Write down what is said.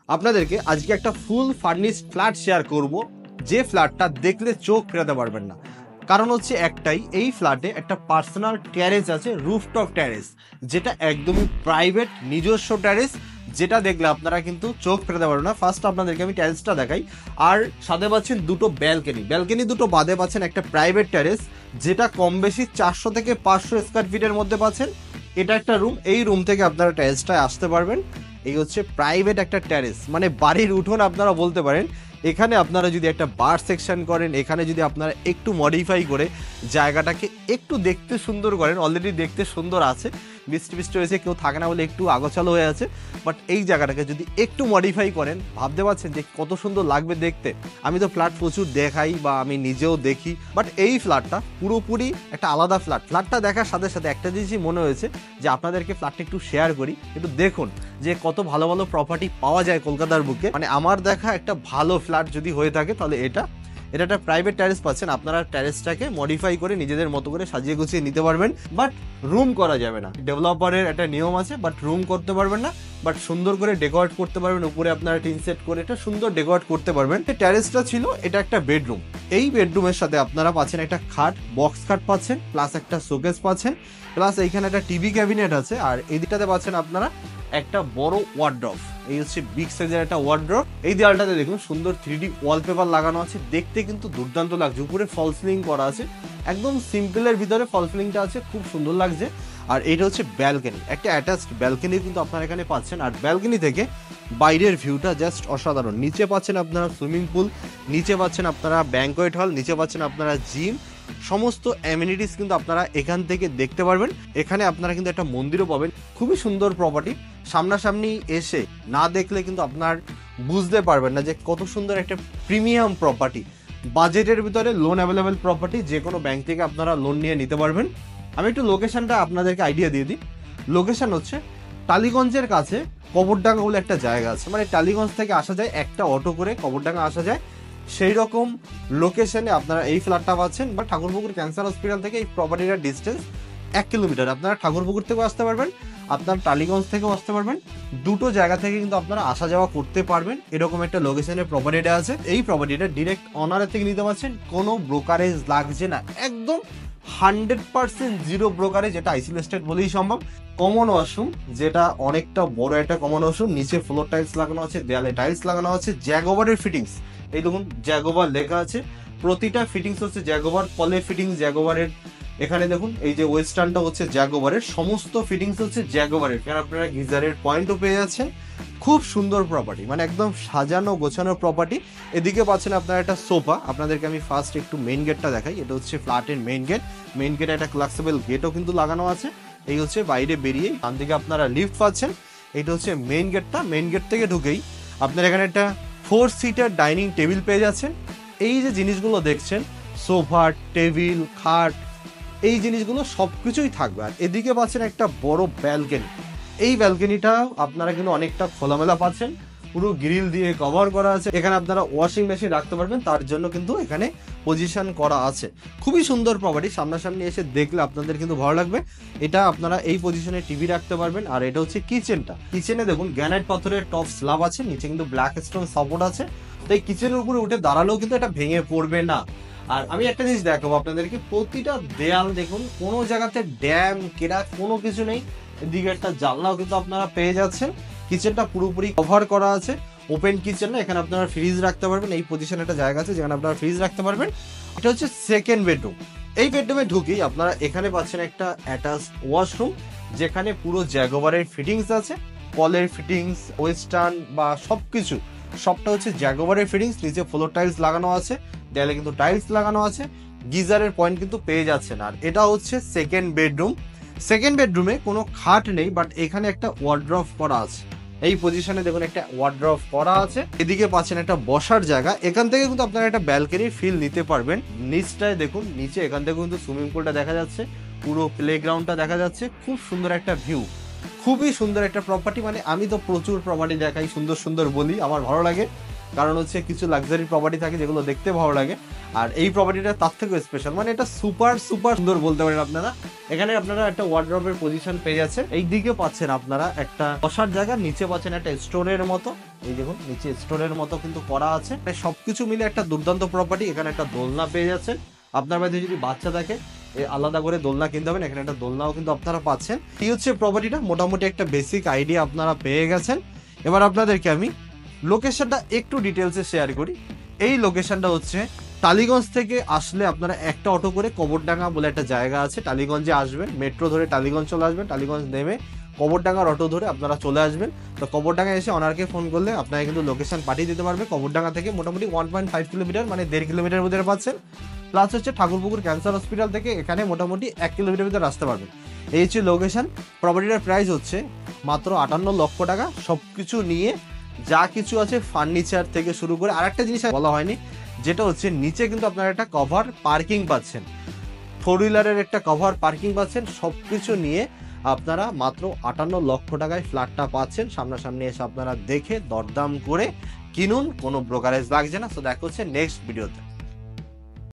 আপনাদেরকে আজকে একটা ফুল ফার্নিশড ফ্ল্যাট শেয়ার করব, যে ফ্ল্যাটটা দেখলে চোখ ফেরাতে পারবেন না। কারণ হচ্ছে একটাই, এই ফ্ল্যাটে একটা পার্সোনাল ট্যারেস আছে, রুফটপ ট্যারেস, যেটা একদমই প্রাইভেট নিজস্ব ট্যারেস, যেটা দেখলে আপনারা কিন্তু চোখ ফেরাতে পারবেন না। ফার্স্ট আপনাদেরকে আমি ট্যারেসটা দেখাই। আর সাথে পাচ্ছেন দুটো ব্যালকনি দুটো বাদে পাচ্ছেন একটা প্রাইভেট ট্যারেস, যেটা কম বেশি 400 থেকে 500 স্কোয়ার ফিটের মধ্যে পাচ্ছেন। এটা একটা রুম, এই রুম থেকে আপনারা ট্যারেসটায় আসতে পারবেন। এই হচ্ছে প্রাইভেট একটা ট্যারেস, মানে বাড়ির উঠোন আপনারা বলতে পারেন। এখানে আপনারা যদি একটা বার সেকশন করেন, এখানে যদি আপনারা একটু মডিফাই করে জায়গাটাকে একটু দেখতে সুন্দর করেন, অলরেডি দেখতে সুন্দর আছে, বৃষ্টি বৃষ্টি হয়েছে, কেউ থাকে না বলে একটু আগোছালো হয়ে আছে, বাট এই জায়গাটাকে যদি একটু মডিফাই করেন, ভাবতে পারছেন যে কত সুন্দর লাগবে দেখতে। আমি তো ফ্ল্যাট প্রচুর দেখাই বা আমি নিজেও দেখি, বাট এই ফ্ল্যাটটা পুরোপুরি একটা আলাদা ফ্ল্যাটটা দেখার সাথে সাথে একটা জিনিসই মনে হয়েছে যে আপনাদেরকে ফ্ল্যাটটা একটু শেয়ার করি, একটু দেখুন যে কত ভালো ভালো প্রপার্টি পাওয়া যায় কলকাতার বুকে। মানে আমার দেখা একটা ভালো ফ্ল্যাট যদি হয়ে থাকে তাহলে এটা একটা প্রাইভেট ট্যারেস পাচ্ছেন। আপনারা ট্যারেসটাকে মডিফাই করে নিজেদের মতো করে সাজিয়ে গুছিয়ে নিতে পারবেন, বাট রুম করা যাবে না। ডেভেলপারের একটা নিয়ম আছে, বাট রুম করতে পারবেন না, বাট সুন্দর করে ডেকোরেট করতে পারবেন। উপরে আপনারা টিন সেট করে এটা সুন্দর ডেকোরেট করতে পারবেন। ট্যারেসটা ছিল, এটা একটা বেডরুম। এই বেডরুমের সাথে আপনারা পাচ্ছেন একটা খাট, বক্স খাট পাচ্ছেন, প্লাস একটা শোকেস পাচ্ছেন, প্লাস এইখানে একটা টিভি ক্যাবিনেট আছে। আর এই দিকটাতে পাচ্ছেন আপনারা একটা বড় ওয়ার্ড্রপ। এই হচ্ছে বিগ সাইজের একটা ওয়ার্ড্রপ। এই দেওয়ালটাতে দেখুন সুন্দর 3D ওয়ালপেপার লাগানো আছে, দেখতে কিন্তু দুর্দান্ত লাগছে। উপরে ফল সিলিং করা আছে, একদম সিম্পলের ভিতরে ফল সিলিংটা আছে, খুব সুন্দর লাগছে। আর এটা হচ্ছে ব্যালকনি, একটা অ্যাটাচড ব্যালকনি কিন্তু আপনারা এখানে পাচ্ছেন। আর ব্যালকনি থেকে বাইরের ভিউটা জাস্ট অসাধারণ। নিচে পাচ্ছেন আপনারা সুইমিং পুল, নিচে পাচ্ছেন আপনারা ব্যাংকোয়েট হল, নিচে পাচ্ছেন আপনারা জিম, সমস্ত অ্যামিনিটিস কিন্তু আপনারা এখান থেকে দেখতে পারবেন। এখানে আপনারা কিন্তু একটা মন্দিরও পাবেন। খুবই সুন্দর প্রপার্টি, সামনাসামনি এসে না দেখলে কিন্তু আপনার বুঝতে পারবেন না যে কত সুন্দর একটা প্রিমিয়াম প্রপার্টি। বাজেটের ভিতরে লোন অ্যাভেলেবেল প্রপার্টি, যে কোনো ব্যাংক থেকে আপনারা লোন নিয়ে নিতে পারবেন। আমি একটু লোকেশনটা আপনাদেরকে আইডিয়া দিয়ে দিই। লোকেশন হচ্ছে টালিগঞ্জের কাছে কবরডাঙ্গা বলে একটা জায়গা আছে, মানে টালিগঞ্জ থেকে আসা যায়, একটা অটো করে কবরডাঙ্গা আসা যায়। সেই রকম লোকেশনে আপনারা এই ফ্ল্যাটটা পাচ্ছেন। বা ঠাকুরপুকুর ক্যান্সার হসপিটাল থেকে এই প্রপার্টিটার ডিস্টেন্স 1 কিলোমিটার। আপনারা ঠাকুরপুকুর থেকেও আসতে পারবেন, আপনার টালিগঞ্জ থেকেও আসতে পারবেন। দুটো জায়গা থেকে কিন্তু আপনারা আসা যাওয়া করতে পারবেন। এরকম একটা লোকেশনের প্রপার্টিটা আছে। এই প্রপার্টিটা ডিরেক্ট অনারের থেকে নিতে পারছেন, কোনো ব্রোকারেজ লাগছে না, একদম 100% জিরো ব্রোকারেজ, যেটা আইসিএল এস্টেট বলেই সম্ভব। কমন ওয়াশরুম, যেটা অনেকটা বড় একটা কমন ওয়াশরুম, নিচে ফ্লোর টাইলস লাগানো আছে, দেয়ালে টাইলস লাগানো আছে, জ্যাগোভারের ফিটিংস। এই দেখুন জ্যাগোভার লেখা আছে, প্রতিটা ফিটিংস হচ্ছে জ্যাগোভার, কলের ফিটিংস জ্যাগোভারের। এখানে দেখুন এই যে ওয়েস্টার্নটা হচ্ছে জ্যাগোভারের, সমস্ত ফিটিংস হচ্ছে জ্যাগোভারের। এখানে আপনারা গিজারের পয়েন্টও পেয়ে যাচ্ছেন। খুব সুন্দর প্রপার্টি, মানে একদম সাজানো গোছানো প্রপার্টি। এদিকে পাচ্ছেন আপনারা একটা সোফা। আপনাদেরকে আমি ফার্স্ট একটু মেইন গেটটা দেখাই। এটা হচ্ছে ফ্ল্যাটের মেইন গেট। মেইন গেটে একটা ক্লাক্সেবল গেটও কিন্তু লাগানো আছে। এই হচ্ছে বাইরে বেরিয়ে ডান দিকে আপনারা লিফট পাচ্ছেন। এটা হচ্ছে মেইন গেটটা। মেইন গেট থেকে ঢুকেই আপনারা এখানে একটা 4 সিটার ডাইনিং টেবিল পেয়ে যাচ্ছেন। এই যে জিনিসগুলো দেখছেন, সোফা, টেবিল, খাট, এই জিনিসগুলো সবকিছুই থাকবে। আর এদিকে পাচ্ছেন একটা বড় ব্যালকনি। এই ব্যালকনিটা আপনারা কিন্তু অনেকটা খোলামেলা পাচ্ছেন, পুরো গ্রিল দিয়ে কভার করা আছে। এখানে আপনারা ওয়াশিং মেশিন রাখতে পারবেন, তার জন্য কিন্তু এখানে পজিশন করা আছে। খুবই সুন্দর প্রপার্টি, সামনাসামনি এসে দেখলে আপনাদের কিন্তু ভালো লাগবে। এটা আপনারা এই পজিশনে টিভি রাখতে পারবেন। আর এটা হচ্ছে কিচেনটা। কিচেনে দেখুন গ্রানাইট পাথরের টপ স্ল্যাব আছে, নিচে কিন্তু ব্ল্যাক স্টোন সাপোর্ট আছে। তো এই কিচেনের উপরে উঠে দাঁড়ালেও কিন্তু এটা ভেঙে পড়বে না। আর আমি একটা জিনিস দেখাবো আপনাদেরকে, প্রতিটা দেয়াল দেখুন, কোনো জায়গাতে ড্যাম কেরা কোনো কিছু নেই। এদিকে একটা জানলাও কিন্তু আপনারা পেয়ে যাচ্ছেন। কিচেনটা পুরোপুরি কভার করা আছে, ওপেন কিচেন না, এখানে আপনারা ফ্রিজ রাখতে পারবেন। এই পজিশনে একটা জায়গা আছে যেখানে আপনারা ফ্রিজ রাখতে পারবেন। এটা হচ্ছে সেকেন্ড বেডরুম। এই বেডরুমে ঢুকেই আপনারা এখানে পাচ্ছেন একটা অ্যাটাচ ওয়াশরুম, যেখানে পুরো জ্যাগোভারের ফিটিংস আছে, কলের ফিটিংস, ওয়েস্টার্ন বা সবকিছু, সবটা হচ্ছে জ্যাগোভারের ফিটিংস। নিচে ফ্লোর টাইলস লাগানো আছে, দেয়ালে কিন্তু টাইলস লাগানো আছে, গিজারের পয়েন্ট কিন্তু পেয়ে যাচ্ছেন। আর এটা হচ্ছে সেকেন্ড বেডরুম। সেকেন্ড বেডরুমে কোনো খাট নেই, বাট এখানে একটা ওয়ার্ড্রপ করা আছে। এই পজিশনে দেখুন একটা ওয়ার্ড্রপ করা আছে। এদিকে পাচ্ছেন একটা বসার জায়গা, এখান থেকে কিন্তু আপনারা একটা ব্যালকনির ফিল নিতে পারবেন। নিচটায় দেখুন, নিচে এখান থেকে কিন্তু সুইমিং পুলটা দেখা যাচ্ছে, পুরো প্লেগ্রাউন্ডটা দেখা যাচ্ছে। খুব সুন্দর একটা ভিউ, খুবই সুন্দর একটা প্রপার্টি। মানে আমি তো প্রচুর প্রপার্টি দেখাই, সুন্দর সুন্দর বলি, আমার ভালো লাগে। কারণ হচ্ছে কিছু লাক্সারি প্রপার্টি থাকে যেগুলো দেখতে ভালো লাগে, আর এই প্রপার্টিটা তার থেকেও স্পেশাল। মানে এটা সুপার সুপার সুন্দর বলতে পারেন আপনারা। এখানে আপনারা একটা ওয়ার্ড্রপের পজিশন পেয়ে যাচ্ছেন। এই দিকে পাচ্ছেন আপনারা একটা বসার জায়গা, নিচে পাচ্ছেন একটা স্টোরের মতো, এই দেখুন নিচে স্টোরের মতো কিন্তু করা আছে, সবকিছু মিলে একটা দুর্দান্ত প্রপার্টি। এখানে একটা দোলনা পেয়ে যাচ্ছেন, আপনার বাড়িতে যদি বাচ্চা থাকে আলাদা করে দোলনা কিনতে হবেন, এখানে একটা দোলনাও কিন্তু আপনারা পাচ্ছেন। এই হচ্ছে প্রপার্টিটা, মোটামুটি একটা বেসিক আইডিয়া আপনারা পেয়ে গেছেন। এবার আপনাদেরকে আমি লোকেশনটা একটু ডিটেলসে শেয়ার করি। এই লোকেশনটা হচ্ছে টালিগঞ্জ থেকে আসলে আপনারা একটা অটো করে কবরডাঙ্গা বলে একটা জায়গা আছে, টালিগঞ্জে আসবেন, মেট্রো ধরে টালিগঞ্জ চলে আসবেন, টালিগঞ্জ নেমে কবরডাঙ্গার অটো ধরে আপনারা চলে আসবেন। তো কবরডাঙ্গা এসে অনারকে ফোন করলে আপনাকে কিন্তু লোকেশন পাঠিয়ে দিতে পারবে। কবরডাঙ্গা থেকে মোটামুটি 1.5 কিলোমিটার, মানে 1.5 কিলোমিটার ভিতরে পাচ্ছেন। প্লাস হচ্ছে ঠাকুরপুকুর ক্যান্সার হসপিটাল থেকে এখানে মোটামুটি 1 কিলোমিটার ভিতরে আসতে পারবেন। এই হচ্ছে লোকেশন। প্রপার্টিটার প্রাইস হচ্ছে মাত্র 58 লক্ষ টাকা, সব কিছু নিয়ে যা কিছু আছে ফার্নিচার থেকে শুরু করে। আর একটা জিনিস বলা হয়নি, যেটা হচ্ছে নিচে কিন্তু আপনারা একটা কভার পার্কিং পাচ্ছেন, 4 হুইলারের একটা কভার পার্কিং পাচ্ছেন। সব কিছু নিয়ে আপনারা মাত্র 58 লক্ষ টাকায় ফ্ল্যাটটা পাচ্ছেন। সামনাসামনি এসে আপনারা দেখে দরদাম করে কিনুন, কোনো ব্রোকারেজ লাগছে না। তো দেখা হচ্ছে নেক্সট ভিডিওতে।